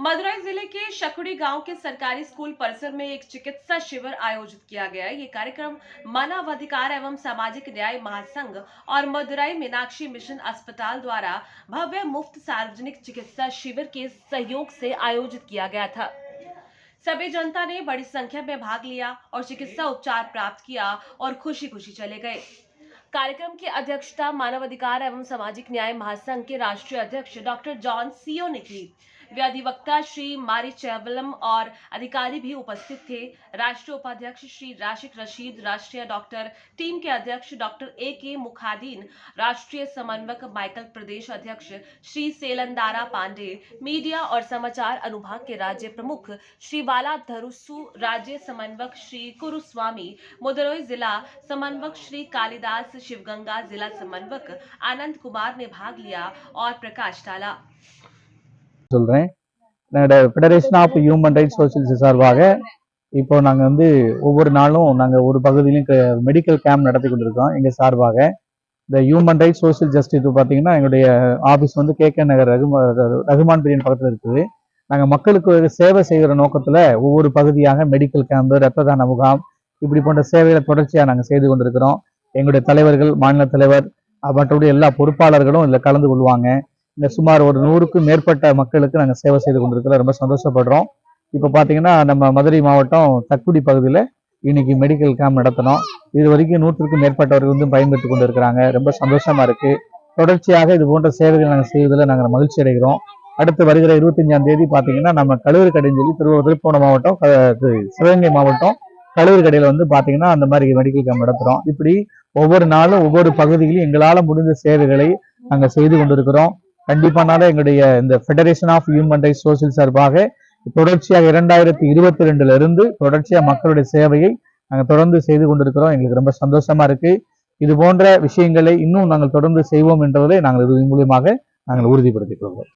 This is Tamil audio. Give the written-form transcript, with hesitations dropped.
मदुरई जिले के शकुड़ी गांव के सरकारी स्कूल परिसर में एक चिकित्सा शिविर आयोजित किया गया। ये कार्यक्रम मानवाधिकार एवं सामाजिक न्याय महासंघ और मदुरई मीनाक्षी मिशन अस्पताल द्वारा भव्य मुफ्त सार्वजनिक चिकित्सा शिविर के सहयोग से आयोजित किया गया था। सभी जनता ने बड़ी संख्या में भाग लिया और चिकित्सा उपचार प्राप्त किया और खुशी खुशी चले गए। कार्यक्रम की अध्यक्षता मानवाधिकार एवं सामाजिक न्याय महासंघ के राष्ट्रीय अध्यक्ष डॉक्टर जॉन सीओ ने की। वे अधिवक्ता श्री मारी चैवलम और अधिकारी भी उपस्थित थे। राष्ट्रीय उपाध्यक्ष श्री राशिक रशीद, राष्ट्रीय डॉक्टर टीम के अध्यक्ष डॉक्टर ए.के. मुखादीन, राष्ट्रीय समन्वयक माइकल, प्रदेश अध्यक्ष श्री सेलंदारा पांडे, मीडिया और समाचार अनुभाग के राज्य प्रमुख श्री बाला धरुसु, राज्य समन्वयक श्री कुरुस्वामी, मदुरई जिला समन्वयक श्री कालिदास, शिवगंगा जिला समन्वयक आनंद कुमार ने भाग लिया और प्रकाश डाला। சொல்றேன். Federation of human rights social சார்பாக இப்போ நாங்கள் வந்து ஒவ்வொரு நாளும் நாங்கள் ஒரு பகுதியிலும் மெடிக்கல் கேம்ப் நடத்தி கொண்டிருக்கோம். எங்கள் சார்பாக இந்த ஹியூமன் ரைட்ஸ் சோசியல் ஜஸ்டிஸ் பார்த்தீங்கன்னா எங்களுடைய ஆஃபீஸ் வந்து கே நகர் ரகுமான் பிரியன் பக்கத்தில் இருக்குது. நாங்கள் மக்களுக்கு சேவை செய்கிற நோக்கத்தில் ஒவ்வொரு பகுதியாக மெடிக்கல் கேம்பு, ரத்த தான முகாம் இப்படி போன்ற சேவைகளை தொடர்ச்சியாக நாங்கள் செய்து கொண்டிருக்கிறோம். எங்களுடைய தலைவர்கள், மாநில தலைவர் மற்றபடி எல்லா பொறுப்பாளர்களும் இதில் கலந்து கொள்வாங்க. இந்த சுமார் ஒரு 100க்கும் மேற்பட்ட மக்களுக்கு நாங்கள் சேவை செய்து கொண்டிருக்கிறோம். ரொம்ப சந்தோஷப்படுறோம். இப்போ பார்த்தீங்கன்னா நம்ம மதுரை மாவட்டம் தக்குடி பகுதியில் இன்னைக்கு மெடிக்கல் கேம்ப் நடத்தினோம். இது வரைக்கும் 100க்கும் மேற்பட்டவர்கள் வந்து பயன்பெற்று கொண்டு இருக்கிறாங்க. ரொம்ப சந்தோஷமா இருக்கு. தொடர்ச்சியாக இது போன்ற சேவைகள் நாங்கள் செய்வதில் நாங்கள் மகிழ்ச்சி அடைகிறோம். அடுத்து வருகிற 25ஆம் தேதி பார்த்தீங்கன்னா நம்ம கழுவூர் கடைன்னு சொல்லி திருப்பூர் மாவட்டம், சிவகங்கை மாவட்டம் கழுவூர் கடையில் வந்து பார்த்தீங்கன்னா அந்த மாதிரி மெடிக்கல் கேம்ப் நடத்துகிறோம். இப்படி ஒவ்வொரு நாளும் ஒவ்வொரு பகுதியிலும் எங்களால் முடிந்த சேவைகளை நாங்கள் செய்து கொண்டிருக்கிறோம். கண்டிப்பானால எங்களுடைய இந்த federation of human rights social சார்பாக தொடர்ச்சியாக 2022 இருந்து தொடர்ச்சியாக மக்களுடைய சேவையை நாங்கள் தொடர்ந்து செய்து கொண்டிருக்கிறோம். எங்களுக்கு ரொம்ப சந்தோஷமா இருக்கு. இது போன்ற விஷயங்களை இன்னும் நாங்கள் தொடர்ந்து செய்வோம் என்பதை நாங்கள் இது மூலியமாக நாங்கள் உறுதிப்படுத்திக் கொள்வோம்.